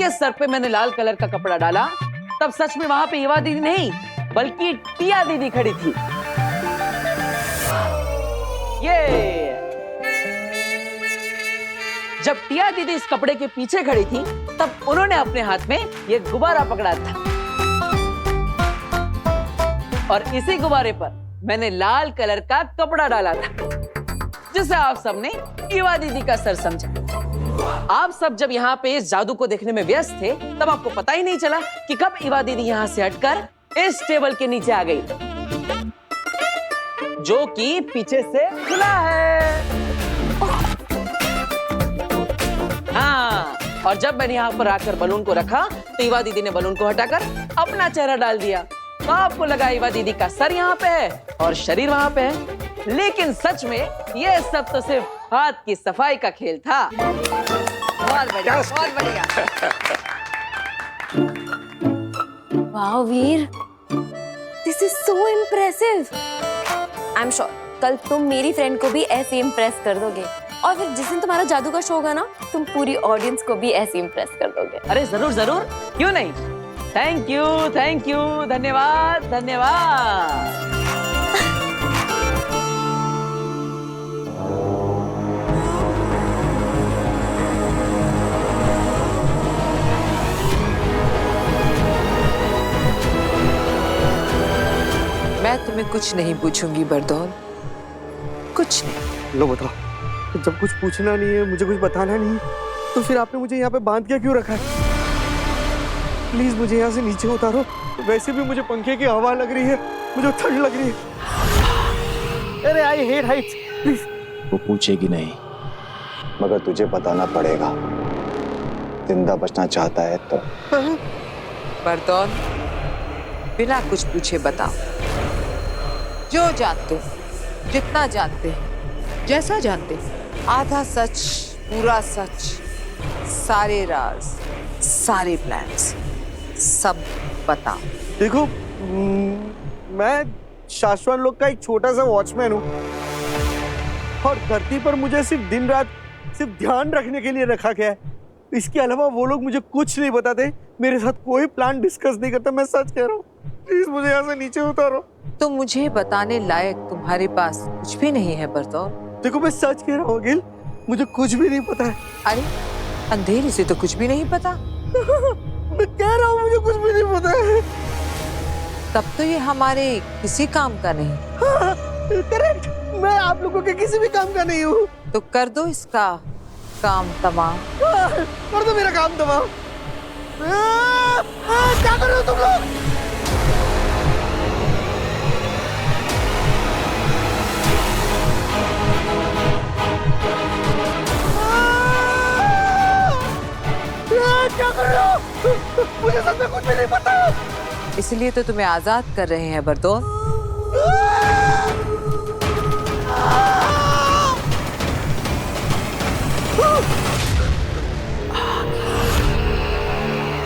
के सर पे मैंने लाल कलर का कपड़ा डाला, तब सच में वहां पे इवा दीदी नहीं बल्कि टिया दीदी खड़ी थी। ये जब टिया दीदी इस कपड़े के पीछे खड़ी थी, तब उन्होंने अपने हाथ में ये गुब्बारा पकड़ा था और इसी गुब्बारे पर मैंने लाल कलर का कपड़ा डाला था, जिसे आप सबने इवा दीदी का सर समझा। आप सब जब यहाँ पे इस जादू को देखने में व्यस्त थे, तब आपको पता ही नहीं चला कि कब इवा दीदी यहाँ से हटकर इस टेबल के नीचे आ गई, जो कि पीछे से खुला है। हाँ, और जब मैंने यहाँ पर आकर बलून को रखा, तो इवा दीदी ने बलून को हटाकर अपना चेहरा डाल दिया। तो आपको लगा इवा दीदी का सर यहाँ पे है और शरीर वहाँ पे है, लेकिन सच में ये सब तो सिर्फ हाथ की सफाई का खेल था। बहुत बढ़िया, बहुत बढ़िया। वाह Veer, this is so impressive. I am sure कल तुम मेरी फ्रेंड को भी ऐसे इम्प्रेस कर दोगे, और फिर जिस दिन तुम्हारा जादू का शो होगा ना, तुम पूरी ऑडियंस को भी ऐसे इम्प्रेस कर दोगे। अरे जरूर जरूर, क्यों नहीं। थैंक यू, धन्यवाद धन्यवाद। मैं तुम्हें कुछ नहीं पूछूंगी बरदौल, कुछ नहीं। लो बताओ, जब कुछ पूछना नहीं है, मुझे कुछ बताना नहीं, तो फिर आपने मुझे यहाँ पे बांध के क्यों रखा है? प्लीज मुझे यहाँ से नीचे उतारो। वैसे भी मुझे पंखे की हवा लग रही है, मुझे ठंड लग रही है। अरे आई हेट हाइट्स, प्लीज। वो पूछेगी नहीं, मगर तुझे बताना पड़ेगा। जिंदा बचना चाहता है तो। बरदौल, बिना कुछ पूछे बताओ, जो जानते हो, जितना जानते हैं, जैसा जानते हैं, आधा सच, पूरा सच, सारे राज, सारे प्लान्स, सब बताओ। देखो, मैं शाश्वत लोग का एक छोटा सा वॉचमैन हूँ, और धरती पर मुझे सिर्फ दिन रात सिर्फ ध्यान रखने के लिए रखा गया है। इसके अलावा वो लोग मुझे कुछ नहीं बताते, मेरे साथ कोई प्लान डिस्कस नहीं करता। मैं सच कह रहा हूँ, प्लीज मुझे यहाँ से नीचे उतारो। तो मुझे बताने लायक तुम्हारे पास कुछ भी नहीं है बरदौल? देखो, मैं सच कह रहा हूँ अगिल, मुझे कुछ भी नहीं पता है। अरे अंधेरे से तो कुछ भी नहीं पता। मैं कह रहा हूँ मुझे कुछ भी नहीं पता है। तब तो ये हमारे किसी काम का नहीं। हाँ, करेक्ट, मैं आप लोगों के किसी भी काम का नहीं हूँ। तो कर दो इसका काम तमाम। कर दो मेरा काम तमाम। क्या कर रहे हो तुम लोग? क्या कर रहे हो? मुझे सच में कुछ भी नहीं पता। इसलिए तो तुम्हें आजाद कर रहे हैं बरदौल।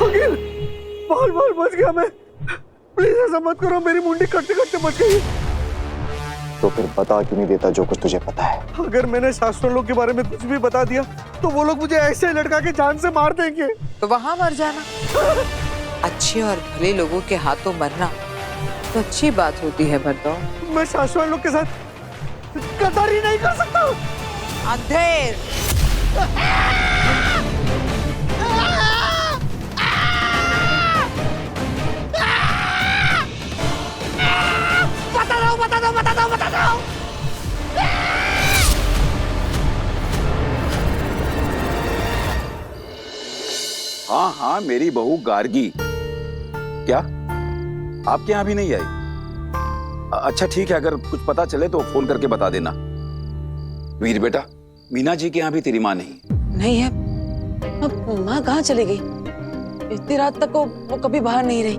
अगिल, बाल बाल बच गया मैं। प्लीज ऐसा मत करो, मेरी मुंडी कटते कटते बच गई। तो फिर बता क्यों नहीं देता जो कुछ तुझे पता है? अगर मैंने शास्त्रों लोग के बारे में कुछ भी बता दिया, तो वो लोग मुझे ऐसे लटका के जान से मार देंगे। तो वहां मर जाना। अच्छे और भले लोगों के हाथों मरना तो अच्छी बात होती है बरदौल। मैं शाश्वत लोग के साथ गद्दारी नहीं कर सकता। अंधेर, बता दो। हाँ हाँ, मेरी बहू गार्गी। क्या आपके यहाँ भी नहीं आई? अच्छा ठीक है, अगर कुछ पता चले तो फोन करके बता देना। वीर बेटा, मीना जी के यहाँ भी तेरी माँ नहीं है। अब माँ कहाँ चली गई? इतनी रात तक वो कभी बाहर नहीं रही,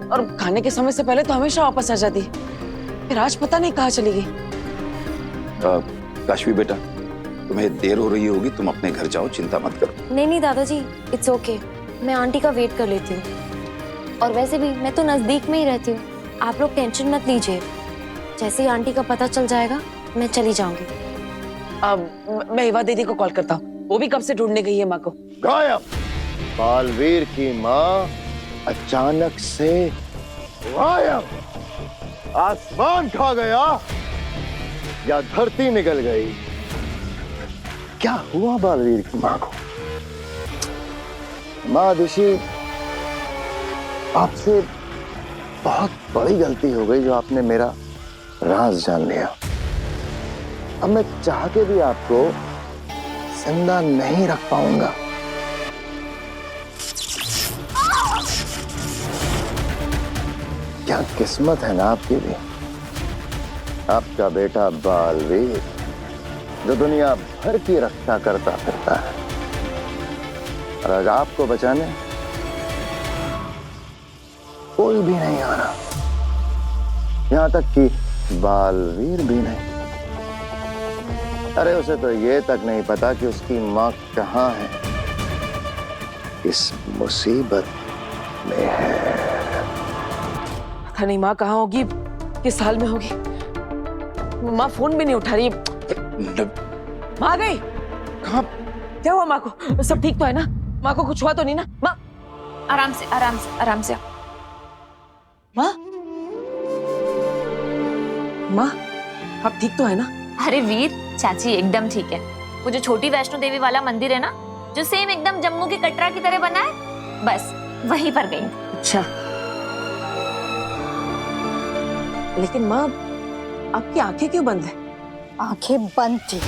और खाने के समय से पहले तो हमेशा वापस आ जाती है। फिर आज पता नहीं कहाँ चली गई। काशवी बेटा, तुम्हें देर हो रही होगी, तुम अपने घर जाओ, चिंता मत करो। नहीं दादाजी, इट्स ओके, मैं आंटी का वेट कर लेती हूँ। और वैसे भी मैं तो नजदीक में ही रहती हूँ, आप लोग टेंशन मत लीजिए। जैसे ही आंटी का पता चल जाएगा मैं चली जाऊंगी। अब मैं इवा दीदी को कॉल करता हूँ, वो भी कब से ढूंढने गई है माँ को। गायब। बालवीर की माँ अचानक से गायब, आसमान खा गया या धरती निकल गई? क्या हुआ बालवीर की माँ को? माँ ऋषि, आपसे बहुत बड़ी गलती हो गई जो आपने मेरा राज जान लिया। अब मैं चाह के भी आपको जिंदा नहीं रख पाऊंगा। क्या किस्मत है ना आपकी भी। आपका बेटा बालवीर जो दुनिया भर की रक्षा करता फिरता है, और आज आपको बचाने कोई भी नहीं आ रहा, यहां तक कि बालवीर भी नहीं। अरे उसे तो ये तक नहीं पता कि उसकी माँ कहाँ है, इस मुसीबत में है। पता नहीं माँ कहाँ होगी, किस हाल में होगी। माँ फोन भी नहीं उठा रही। माँ आ गई। कहाँ? क्या हुआ माँ को? सब ठीक तो है ना? माँ को कुछ हुआ तो नहीं ना? माँ आराम से आराम से आराम से। माँ माँ आप ठीक तो है ना? अरे वीर, चाची एकदम ठीक है। वो जो छोटी वैष्णो देवी वाला मंदिर है ना, जो सेम एकदम जम्मू के कटरा की तरह बना है, बस वहीं पर गई। अच्छा, लेकिन माँ आपकी आंखें क्यों बंद है? आंखें बंद थी,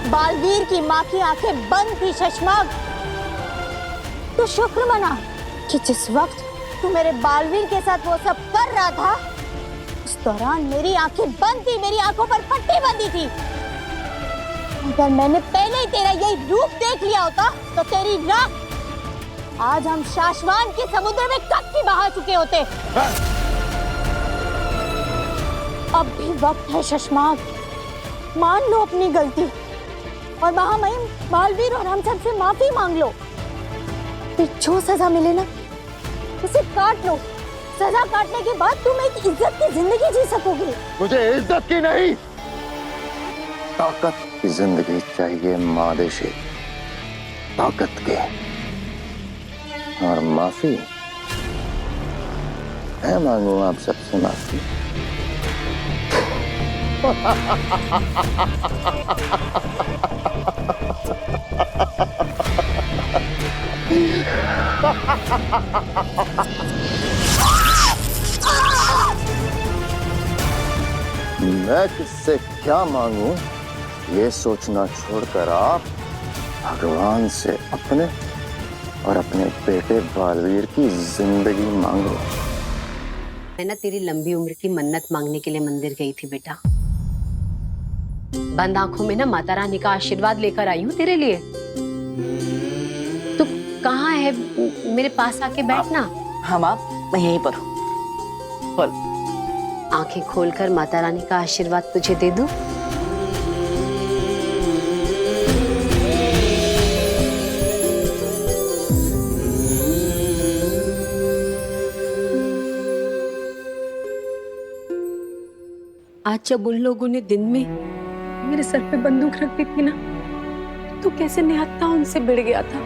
बालवीर की माँ की आंखें बंद थी शशमाग। तो शुक्र मना कि जिस वक्त तू मेरे बालवीर के साथ वो सब कर रहा था, उस दौरान मेरी आंखें बंद थी, मेरी आंखों पर पट्टी बंधी थी। अगर मैंने पहले ही तेरा यही रूप देख लिया होता तो तेरी राख आज हम शाश्वान के समुद्र में कब की बहा चुके होते। अब भी वक्त है शशमाग, मान लो अपनी गलती और महामहिम बालवीर और हम सब से माफी मांग लो। फिर जो सजा मिले ना उसे काट लो। सजा काटने के बाद तुम एक इज्जत की जिंदगी जी सकोगे। मुझे इज्जत की नहीं, ताकत की जिंदगी चाहिए मादेशी, ताकत की। और माफी मैं मांगू आप सबसे माफी। मैं किससे क्या मांगू ये सोचना छोड़कर आप भगवान से अपने और अपने बेटे बालवीर की जिंदगी मांगो। मैं ना तेरी लंबी उम्र की मन्नत मांगने के लिए मंदिर गई थी बेटा। बंद आंखों में ना माता रानी का आशीर्वाद लेकर आई हूँ तेरे लिए। तू कहाँ है? मेरे पास आके बैठना। हाँ माँ, मैं यहीं पर हूँ। बोल। आंखें खोलकर माता रानी का आशीर्वाद तुझे दे दूं? आज जब उन लोगों ने दिन में मेरे सर पे बंदूक रख दी थी ना, तो कैसे निहत्था उनसे भिड़ गया था।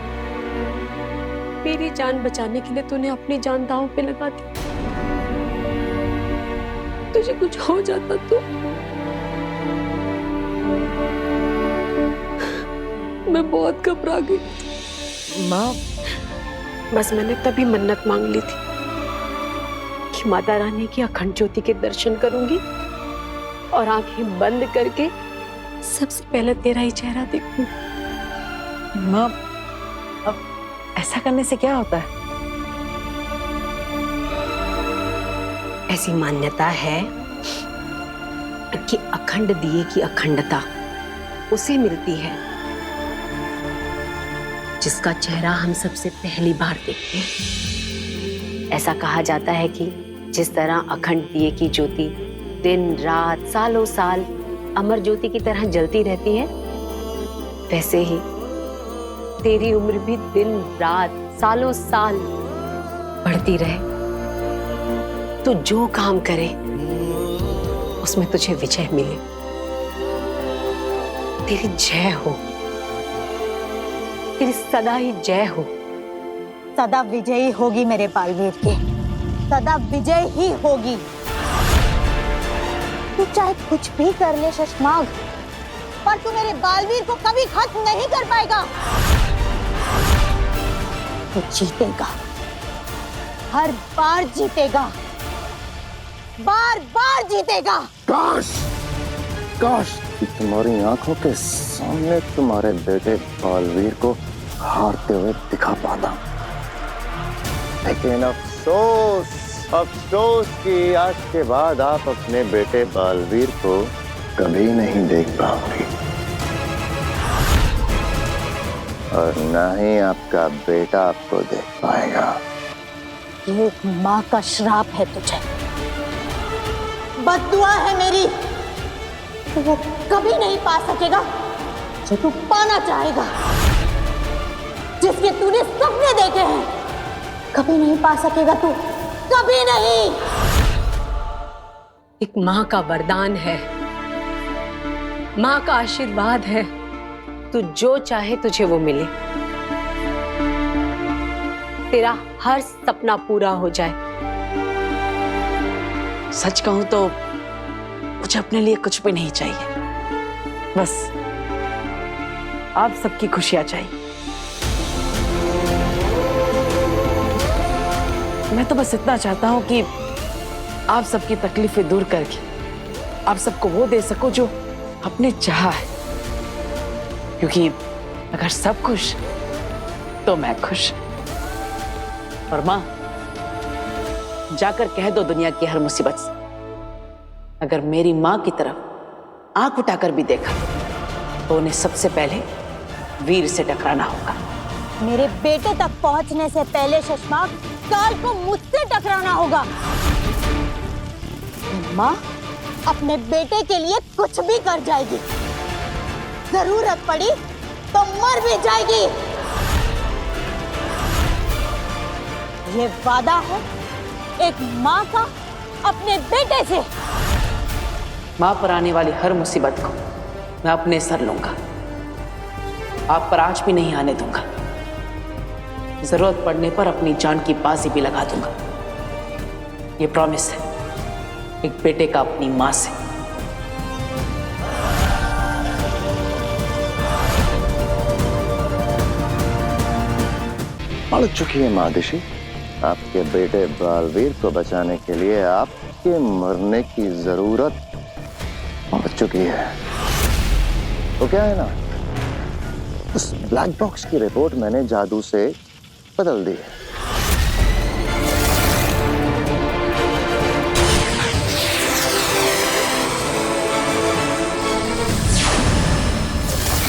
मेरी जान बचाने के लिए तूने अपनी जान दांव पे लगा दी। तुझे कुछ हो जाता तो मैं बहुत घबरा गई। माँ बस मैंने तभी मन्नत मांग ली थी कि माता रानी की अखंड ज्योति के दर्शन करूंगी और आंखें बंद करके सबसे पहले तेरा ही चेहरा देखूंगी। माँ अब ऐसा करने से क्या होता है? ऐसी मान्यता है कि अखंड दिए की अखंडता उसे मिलती है जिसका चेहरा हम सबसे पहली बार देखते हैं। ऐसा कहा जाता है कि जिस तरह अखंड दिए की ज्योति दिन रात सालों साल अमर ज्योति की तरह जलती रहती है, वैसे ही तेरी उम्र भी दिन रात सालों साल बढ़ती रहे। तो जो काम करे उसमें तुझे विजय मिले। तेरी जय हो, तेरी सदा ही जय हो। सदा विजयी होगी मेरे बालवीर के, सदा विजय ही होगी। तू चाहे कुछ भी कर ले शशमाग, पर तू मेरे बालवीर को कभी खत्म नहीं कर पाएगा। तू जीतेगा, हर बार जीतेगा, बार बार जीतेगा। काश काश कि तुम्हारी आंखों के सामने तुम्हारे बेटे बालवीर को हारते हुए दिखा पाता, लेकिन अफसोस अफसोस कि आज के बाद आप अपने बेटे बालवीर को कभी नहीं देख पाओगे, और न ही आपका बेटा आपको देख पाएगा। ये एक माँ का श्राप है तुझे, बद्दुआ है मेरी। तो वो कभी नहीं पा सकेगा जो तू पाना चाहेगा, जिसके तूने सपने देखे हैं, कभी नहीं पा सकेगा तू, कभी नहीं। एक माँ का वरदान है, माँ का आशीर्वाद है, तू जो चाहे तुझे वो मिले, तेरा हर सपना पूरा हो जाए। सच कहूं तो मुझे अपने लिए कुछ भी नहीं चाहिए, बस आप सबकी खुशियां चाहिए। मैं तो बस इतना चाहता हूं कि आप सबकी तकलीफें दूर करके आप सबको वो दे सको जो अपने चाहा है, क्योंकि अगर सब खुश तो मैं खुश। और मां, जाकर कह दो दुनिया की हर मुसीबत से, अगर मेरी मां की तरफ आंख उठाकर भी देखा तो उन्हें सबसे पहले वीर से टकराना होगा। मेरे बेटे तक पहुंचने से पहले शशमाग काल को मुझसे टकराना होगा। माँ अपने बेटे के लिए कुछ भी कर जाएगी, जरूरत पड़ी तो मर भी जाएगी। ये वादा है एक माँ का अपने बेटे से। मां पर आने वाली हर मुसीबत को मैं अपने सर लूंगा, आप पर आज भी नहीं आने दूंगा। जरूरत पड़ने पर अपनी जान की बाजी भी लगा दूंगा। ये प्रॉमिस है एक बेटे का अपनी मां से। पड़ चुकी है मादिशी, आपके बेटे बालवीर को बचाने के लिए आपके मरने की जरूरत पड़ चुकी है। तो क्या है ना, उस ब्लैक बॉक्स की रिपोर्ट मैंने जादू से बदल दी है।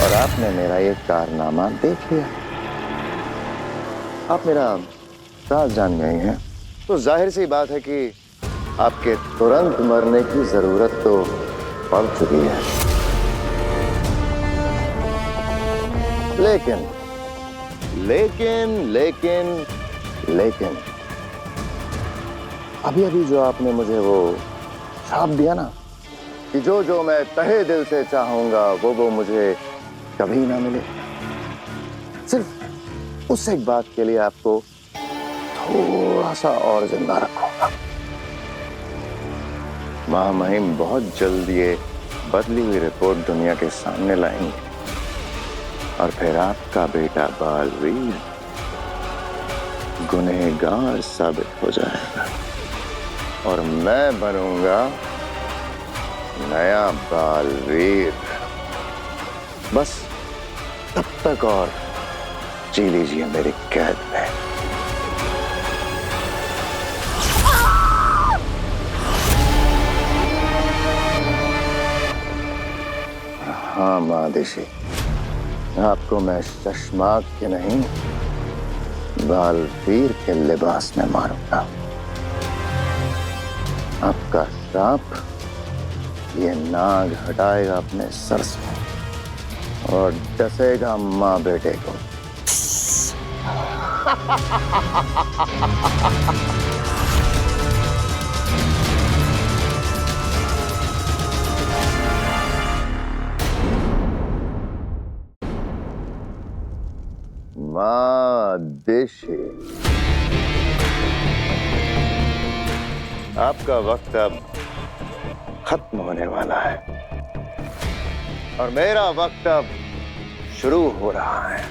और आपने मेरा ये कारनामा देख लिया, आप मेरा राज जान गए हैं, तो जाहिर सी बात है कि आपके तुरंत मरने की जरूरत तो पड़ चुकी है। लेकिन लेकिन लेकिन लेकिन अभी अभी जो आपने मुझे वो श्राप दिया ना कि जो जो मैं तहे दिल से चाहूंगा वो मुझे कभी ना मिले, सिर्फ उस एक बात के लिए आपको थोड़ा सा और जिंदा रखूंगा। महामहिम बहुत जल्द ये बदली हुई रिपोर्ट दुनिया के सामने लाएंगे, और फिर आपका बेटा बालवीर गुनहगार साबित हो जाएगा और मैं बनूंगा नया बालवीर। बस तब तक और जी लीजिए मेरी कैद में। हाँ मादिशी, आपको मैं शशमाग के नहीं बालवीर के लिबास में मारूंगा। आपका श्राप ये नाग हटाएगा अपने सर से और डसेगा माँ बेटे को। माँ महादेशी, आपका वक्त अब खत्म होने वाला है और मेरा वक्त अब शुरू हो रहा है।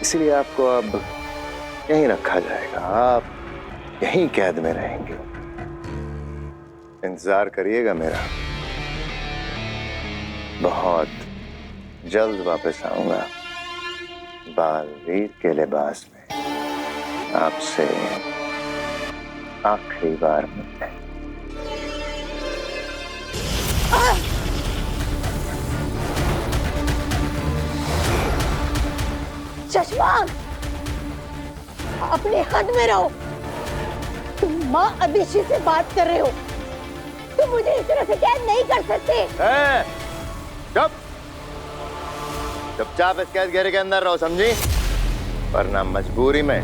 इसलिए आपको अब यहीं रखा जाएगा, आप यहीं कैद में रहेंगे। इंतजार करिएगा मेरा, बहुत जल्द वापस आऊंगा बालवीर के लिबास में आपसे आखिरी बार मिलने। शशमांग, अपने हद में रहो। तुम माँ अदिति से बात कर रहे हो, तुम मुझे इस तरह से कैद नहीं कर सकते। चुप, चुपचाप इस कैद घेरे के अंदर रहो, समझी? वरना मजबूरी में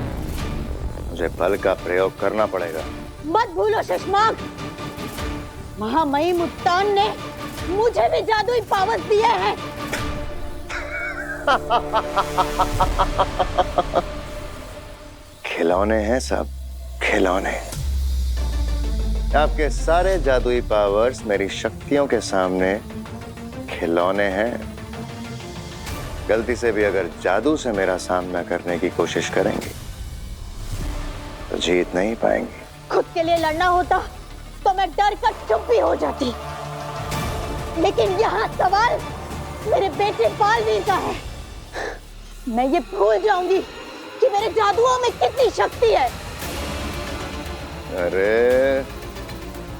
मुझे बल का प्रयोग करना पड़ेगा। मत भूलो शशमांग, महामहिम मुत्तान ने मुझे भी जादुई पावर्स दिए हैं। खिलौने हैं सब, खिलौने। आपके सारे जादुई पावर्स मेरी शक्तियों के सामने खिलौने हैं। गलती से भी अगर जादू से मेरा सामना करने की कोशिश करेंगे तो जीत नहीं पाएंगे। खुद के लिए लड़ना होता तो मैं डर कर चुप भी हो जाती, लेकिन यहाँ सवाल मेरे बेटे बालवीर का है। मैं ये भूल जाऊंगी कि मेरे जादुओं में कितनी शक्ति है। अरे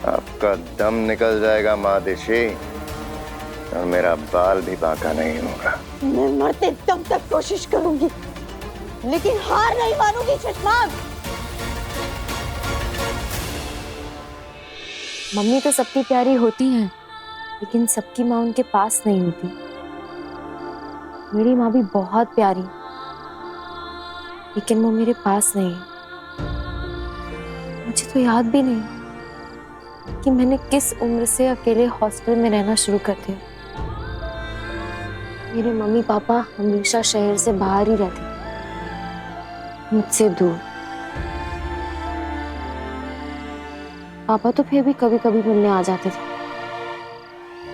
आपका दम निकल जाएगा महादेशी, और मेरा बाल भी बांका नहीं होगा। मैं मरते दम तक कोशिश करूंगी, लेकिन हार नहीं मानूंगी शशमांग। मम्मी तो सबकी प्यारी होती हैं, लेकिन सबकी माँ उनके पास नहीं होती। मेरी माँ भी बहुत प्यारी, लेकिन वो मेरे पास नहीं है। मुझे तो याद भी नहीं कि मैंने किस उम्र से अकेले हॉस्टल में रहना शुरू कर दिया। मेरे मम्मी पापा हमेशा शहर से बाहर ही रहते, मुझसे दूर। पापा तो फिर भी कभी कभी मिलने आ जाते थे,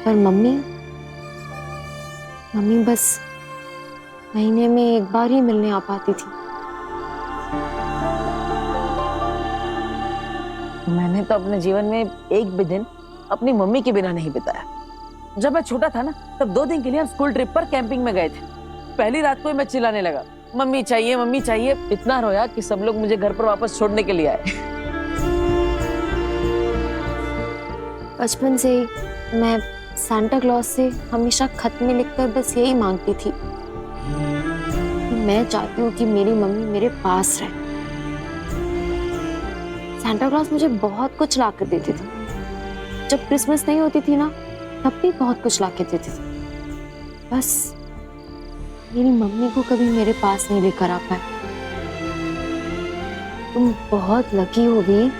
पर मम्मी बस महीने में एक बार ही मिलने आ पाती थी। मैंने तो अपने जीवन में एक भी दिन अपनी मम्मी के बिना नहीं बिताया। जब मैं छोटा था ना, तब 2 दिन के लिए हम स्कूल ट्रिप पर कैंपिंग में गए थे। पहली रात को ही मैं चिल्लाने लगा, मम्मी चाहिए मम्मी चाहिए। इतना रोया कि सब लोग मुझे घर पर वापस छोड़ने के लिए आए। बचपन से ही मैं सांता क्लॉज से हमेशा खत में लिखकर बस यही मांगती थी कि मैं चाहती हूँ कि मेरी मम्मी मेरे पास रहे। सांता क्लॉज मुझे बहुत कुछ ला कर देते थे। जब क्रिसमस नहीं होती थी ना, तब भी बहुत कुछ ला के देते थे। बस मेरी मम्मी को कभी मेरे पास नहीं लेकर आ पाए। तुम बहुत लकी हो वीर,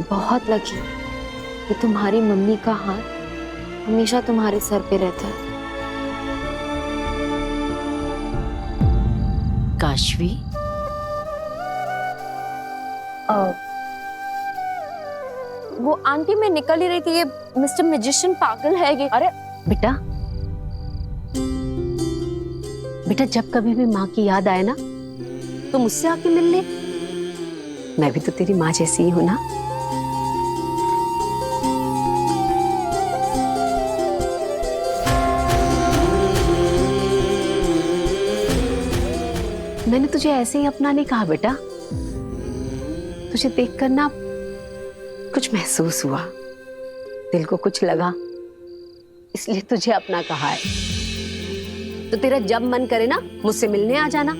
बहुत लकी कि तुम्हारी मम्मी का हाथ हमेशा तुम्हारे सर पे रहता है। काशवी, वो आंटी मैं निकल ही रही थी, ये मिस्टर मैजिशियन पागल है ये। अरे बेटा, बेटा जब कभी भी माँ की याद आए ना, तो मुझसे आके मिल ले। मैं भी तो तेरी माँ जैसी ही हूं ना। मैंने तुझे ऐसे ही अपना नहीं कहा बेटा, तुझे देखकर ना कुछ महसूस हुआ, दिल को कुछ लगा, इसलिए तुझे अपना कहा है। तो तेरा जब मन करे ना, मुझसे मिलने आ जाना।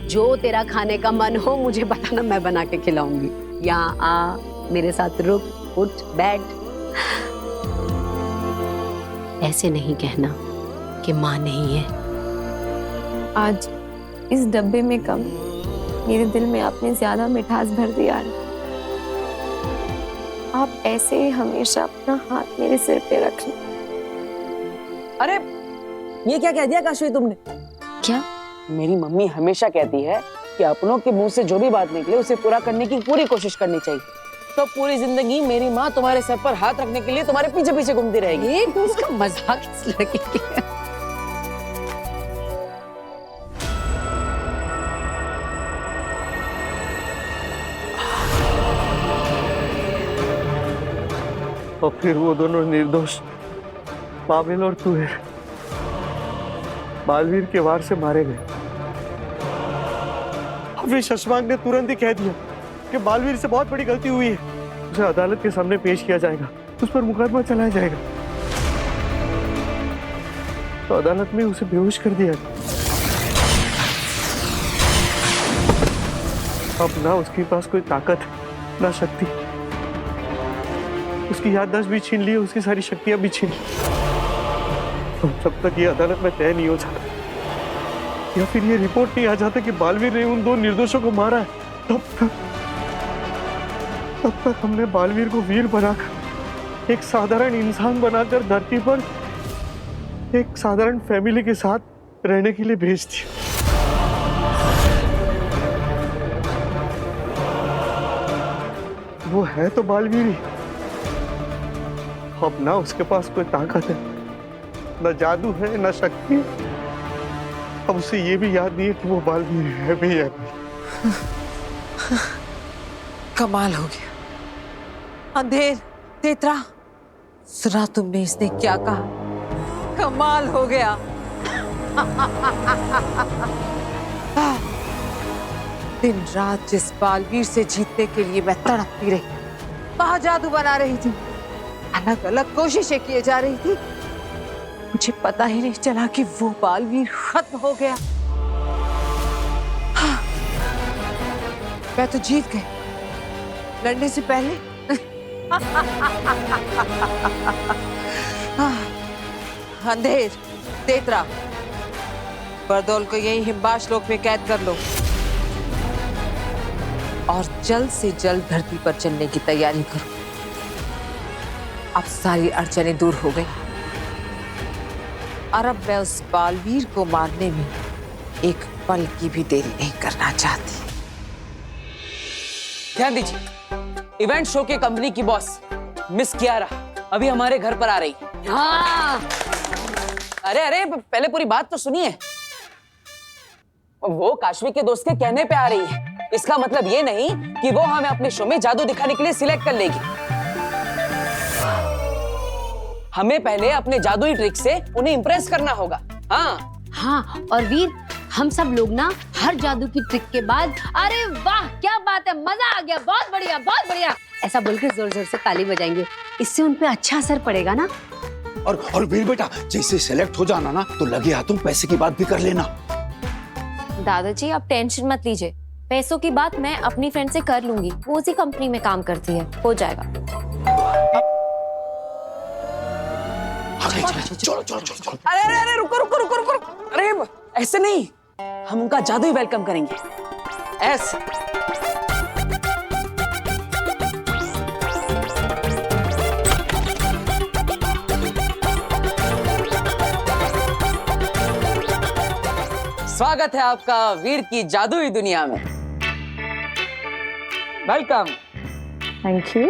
जो तेरा खाने का मन हो मुझे बताना, मैं बना के खिलाऊंगी। यहाँ आ, मेरे साथ रुक, उठ, बैठ। ऐसे नहीं कहना कि माँ नहीं है। आज इस डब्बे में कम, मेरे दिल में आपने ज्यादा मिठास भर दिया है। आप ऐसे ही हमेशा अपना हाथ मेरे सिर पे रखना। अरे ये क्या कह दिया काशवी तुमने? क्या? मेरी मम्मी हमेशा कहती है कि अपनों के मुंह से जो भी बात निकले उसे पूरा करने की पूरी कोशिश करनी चाहिए। तो पूरी जिंदगी मेरी माँ तुम्हारे सर पर हाथ रखने के लिए तुम्हारे पीछे पीछे घूमती रहेगी। ये उसका मजाक इस लड़के की। और फिर वो दोनों निर्दोष पावेल और तुहेर बालवीर के वार से मारे गए। फिर शशमांक ने तुरंत ही कह दिया कि बालवीर से बहुत बड़ी गलती हुई है, उसे अदालत के सामने पेश किया जाएगा, उस पर मुकदमा चलाया जाएगा। तो अदालत में उसे बेहोश कर दिया। अब ना उसके पास कोई ताकत ना शक्ति, उसकी याददाश्त भी छीन ली, उसकी सारी शक्तियां भी छीन ली। जब तक ये अदालत में तय नहीं हो जाता या फिर ये रिपोर्ट नहीं आ जाता कि बालवीर ने उन दो निर्दोषों को मारा है, तब तक हमने बालवीर को वीर बनाकर, एक साधारण इंसान बनाकर धरती पर एक साधारण फैमिली के साथ रहने के लिए भेज दिया। वो है तो बालवीर ही, अब ना उसके पास कोई ताकत है, ना जादू है, ना शक्ति। अब उसे ये भी याद नहीं है कि वो बालवीर है भी है। कमाल हो गया। अंधेर, तेतरा, सुना तुमने इसने क्या कहा? कमाल हो गया। दिन रात जिस बालवीर से जीतने के लिए मैं तड़पती रही, वहां जादू बना रही थी, अलग अलग कोशिशें किए जा रही थी, मुझे पता ही नहीं चला कि वो बालवीर खत्म हो गया। मैं तो जीत गई लड़ने से पहले। अंधेर, तेतरा, बरदौल को यही हिमबाश लोक में कैद कर लो और जल्द से जल्द धरती पर चलने की तैयारी करो। अब सारी अड़चनें दूर हो गई और अब मैं उस बालवीर को मारने में एक पल की भी देरी नहीं करना चाहती। ध्यान दीजिए, इवेंट शो के कंपनी की बॉस मिस कियारा अभी हमारे घर पर आ रही है। हाँ। अरे पहले पूरी बात तो सुनिए। वो काशवी के दोस्त के कहने पे आ रही है, इसका मतलब ये नहीं कि वो हमें अपने शो में जादू दिखाने के लिए सिलेक्ट कर लेगी। हमें पहले अपने जादुई ट्रिक से उन्हें इंप्रेस करना होगा। हाँ, और वीर, हम सब लोग ना हर जादू की ट्रिक के बाद अरे वाह क्या बात है, मजा आ गया, बहुत बढ़िया बहुत बढ़िया, ऐसा बोलकर जोर जोर से ताली बजाएंगे। इससे उन पे अच्छा असर पड़ेगा ना। और वीर बेटा, जैसे सेलेक्ट हो जाना ना तो लगे हाथों पैसे की बात भी कर लेना। दादाजी आप टेंशन मत लीजिए, पैसों की बात मैं अपनी फ्रेंड से कर लूंगी, वो उसी कंपनी में काम करती है, हो जाएगा। चलो। अरे रुको। अरे ऐसे नहीं, हम उनका जादुई वेलकम करेंगे। ऐसे स्वागत है आपका वीर की जादुई दुनिया में। वेलकम। Thank you.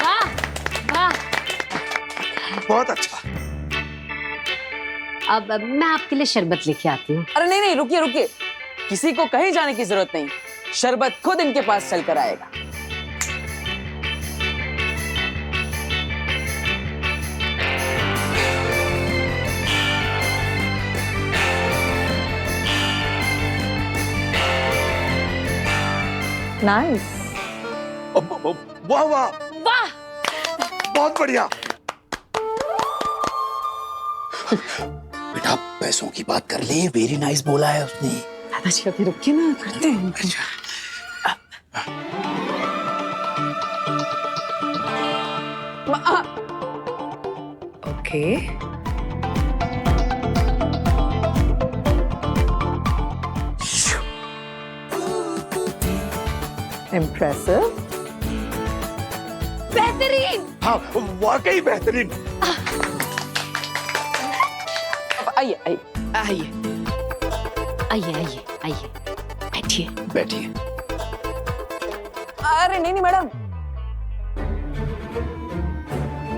वाह वाह। बहुत अच्छा। अब मैं आपके लिए शरबत लेके आती हूँ। अरे नहीं रुकिए, किसी को कहीं जाने की जरूरत नहीं, शरबत खुद इनके पास चल कर आएगा। नाइस। वाह वाह वाह, बहुत बढ़िया। बेटा पैसों की बात कर ले, वेरी नाइस बोला है उसने। दादाजी अभी रुकिए ना, करते हैं। ओके। इम्प्रेसिव। बेहतरीन। हाँ वाकई बेहतरीन। आइए आइए आइए। आइए आइए आइए, बैठिए। बैठिए। अरे नहीं नहीं मैडम,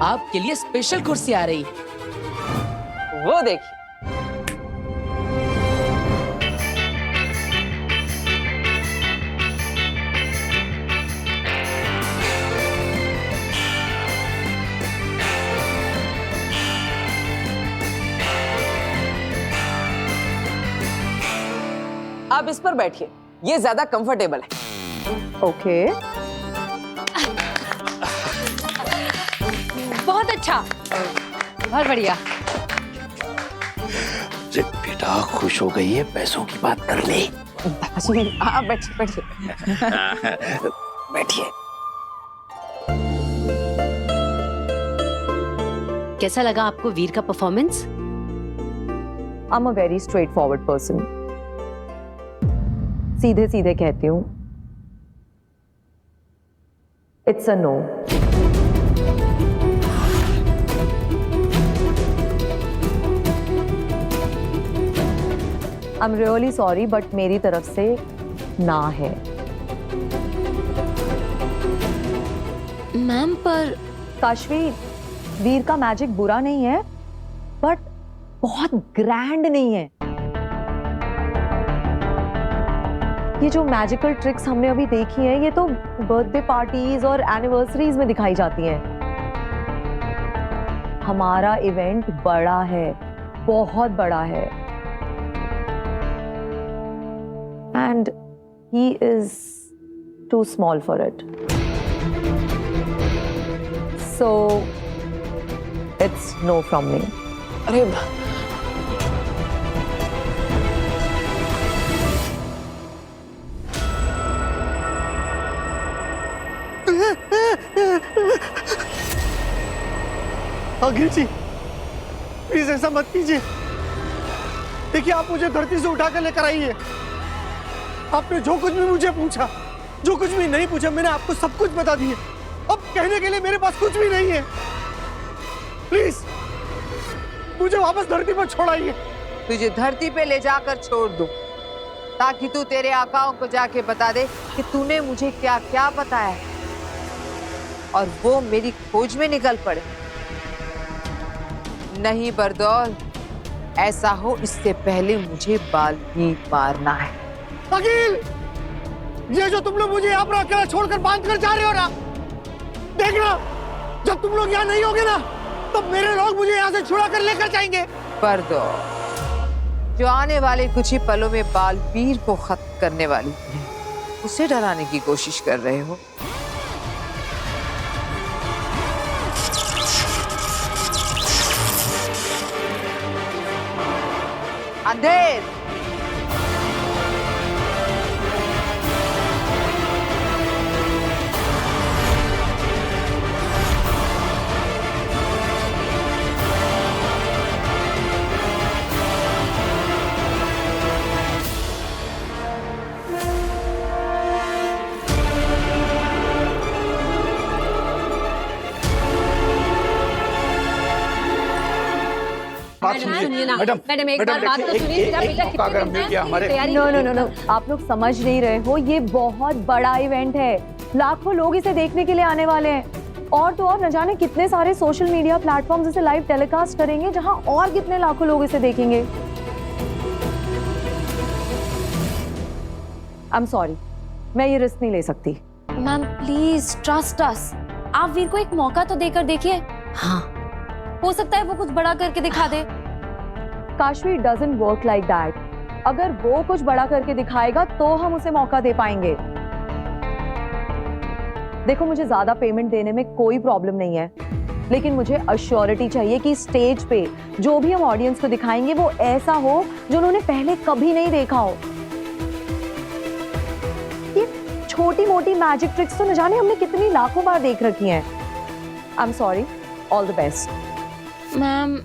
आपके लिए स्पेशल कुर्सी आ रही है, वो देखिए। आप इस पर बैठिए, ये ज्यादा कंफर्टेबल है। ओके। बहुत अच्छा, बहुत बढ़िया। बेटा खुश हो गई है, पैसों की बात कर ले। दादाजी आप बैठिए बैठिए। बैठिए। कैसा लगा आपको वीर का performance? I'm a very straightforward person. सीधे सीधे कहती हूँ, It's a no. I'm really sorry, but मेरी तरफ से ना है। मैम पर काशवी, वीर का मैजिक बुरा नहीं है, बट बहुत ग्रैंड नहीं है। ये जो मैजिकल ट्रिक्स हमने अभी देखी हैं, ये तो बर्थडे पार्टीज और एनिवर्सरीज में दिखाई जाती हैं। हमारा इवेंट बड़ा है, बहुत बड़ा है, and he is too small for it. So it's no from me. अरे आगे जी, प्लीज ऐसा मत कीजिए। देखिए, आप मुझे धरती से उठाकर लेकर आई है। आपने जो कुछ भी मुझे पूछा, जो कुछ भी नहीं पूछा, मैंने आपको सब कुछ बता दिया। अब कहने के लिए मेरे पास कुछ भी नहीं है। प्लीज मुझे वापस धरती पर छोड़ाइए। तुझे धरती पे ले जाकर छोड़ दूं, ताकि तू तेरे आकाओं को जाके बता दे कि तूने मुझे क्या क्या बताया, और वो मेरी खोज में निकल पड़े। नहीं बरदौल, ऐसा हो इससे पहले मुझे बाल ही मारना है। अकील, ये जो तुम लोग मुझे यहाँ पर अकेला छोड़कर बांध कर जा रहे हो ना, देखना जब तुम लोग यहाँ नहीं होगे ना, तब मेरे लोग मुझे यहाँ से छुड़ा कर लेकर जाएंगे। बरदौल, जो आने वाले कुछ ही पलों में बालवीर को खत्म करने वाली है, उसे डराने की कोशिश कर रहे हो। अंधेर, मैडम एक बार बात तो सुनिए। मेरा बेटा कितनी तैयारी। नो नो नो नो, आप लोग समझ नहीं रहे हो। ये बहुत बड़ा इवेंट है, लाखों लोग इसे देखने के लिए आने वाले हैं, और तो और न जाने कितने सारे सोशल मीडिया प्लेटफॉर्म्स इसे लाइव टेलीकास्ट करेंगे, जहां और कितने लाखों लोग इसे देखेंगे। आई एम सॉरी, मैं ये रिस्क नहीं ले सकती। Ma'am please trust us. आप वीर को एक मौका तो देकर देखिए। हाँ, हो सकता है वो कुछ बड़ा करके दिखा दे। Kashvi, doesn't work like that. अगर वो कुछ बड़ा करके दिखाएगा तो हम उसे मौका दे पाएंगे। देखो, मुझे ज्यादा पेमेंट देने में कोई प्रॉब्लम नहीं है, लेकिन मुझे अश्योरिटी चाहिए कि स्टेज पे जो भी हम ऑडियंस को दिखाएंगे वो ऐसा हो जो उन्होंने पहले कभी नहीं देखा हो। ये छोटी मोटी मैजिक ट्रिक्स तो न जाने हमने कितनी लाखों बार देख रखी हैं। I am sorry, all the best. Ma'am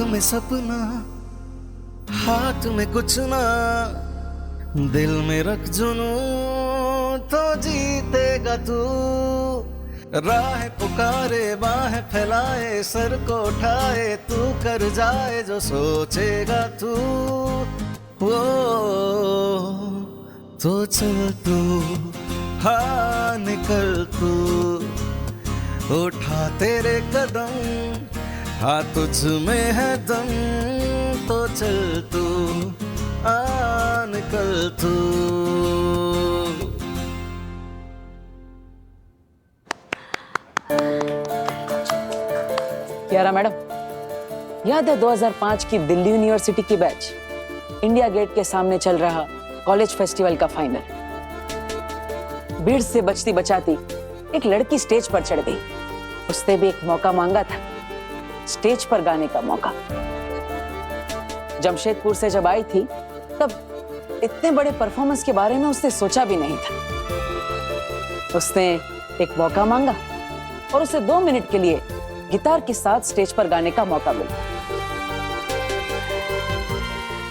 में सपना, हाथ में कुछ ना, दिल में रख जुनू तो जीतेगा तू। राह पुकारे बाह फैलाए, सर को उठाए, तू कर जाए जो सोचेगा तू। वो तो चल तू, हाँ निकल तू, उठा तेरे कदम, हाँ तुझ में है दम, तो चल तू, आ निकल तू। कियारा मैडम, याद है 2005 की दिल्ली यूनिवर्सिटी की बैच, इंडिया गेट के सामने चल रहा कॉलेज फेस्टिवल का फाइनल। भीड़ से बचती बचाती एक लड़की स्टेज पर चढ़ गई। उसने भी एक मौका मांगा था, स्टेज पर गाने का मौका। जमशेदपुर से जब आई थी तब इतने बड़े परफॉर्मेंस के बारे में उसने सोचा भी नहीं था। उसने एक मौका मांगा और उसे 2 मिनट के लिए गिटार के साथ स्टेज पर गाने का मौका मिला।